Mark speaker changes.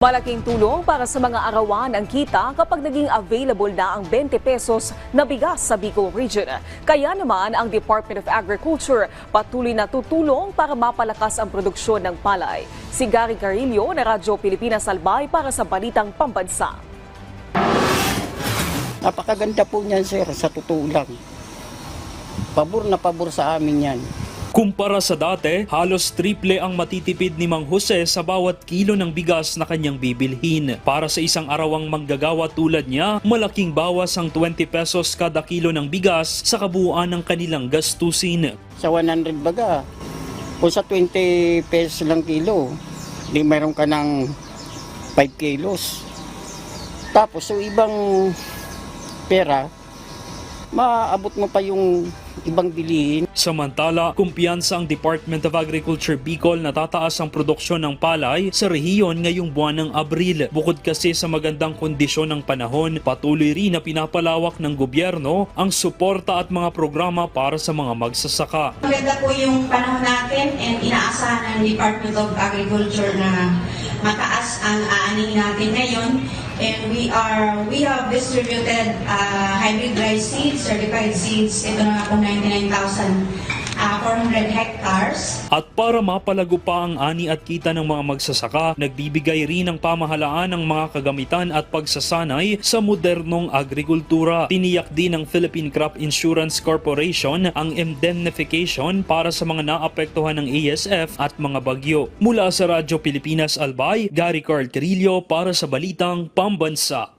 Speaker 1: Malaking tulong para sa mga arawan ang kita kapag naging available na ang 20 pesos na bigas sa Bicol Region. Kaya naman ang Department of Agriculture patuloy na tutulong para mapalakas ang produksyon ng palay. Si Gary Carillo na Radyo Pilipinas Albay para sa Balitang Pambansa.
Speaker 2: Napakaganda po niyan, sir, sa totoo lang. Pabor na pabor sa amin yan.
Speaker 3: Kumpara sa dati, halos triple ang matitipid ni Mang Jose sa bawat kilo ng bigas na kanyang bibilhin. Para sa isang arawang manggagawa tulad niya, malaking bawas ang 20 pesos kada kilo ng bigas sa kabuuan ng kanilang gastusin.
Speaker 2: Sa 100 baga, o sa 20 pesos lang kilo, di meron ka ng 5 kilos. Tapos, so ibang pera, maabot mo pa yung ibang bilihin.
Speaker 3: Samantala, kumpiyansa ang Department of Agriculture Bicol na tataas ang produksyon ng palay sa rehiyon ngayong buwan ng Abril. Bukod kasi sa magandang kondisyon ng panahon, patuloy rin na pinapalawak ng gobyerno ang suporta at mga programa para sa mga magsasaka.
Speaker 4: Maganda po yung panahon natin and inaasahan ng Department of Agriculture na mataas ang aaning natin ngayon. And we have distributed hybrid rice seeds, certified seeds. Ito na po 99,400 hectares.
Speaker 3: At para mapalago pa ang ani at kita ng mga magsasaka, nagbibigay rin ang pamahalaan ng mga kagamitan at pagsasanay sa modernong agrikultura. Tiniyak din ng Philippine Crop Insurance Corporation ang indemnification para sa mga naapektuhan ng ASF at mga bagyo. Mula sa Radyo Pilipinas Albay, Gary Carillo para sa Balitang Pambansa.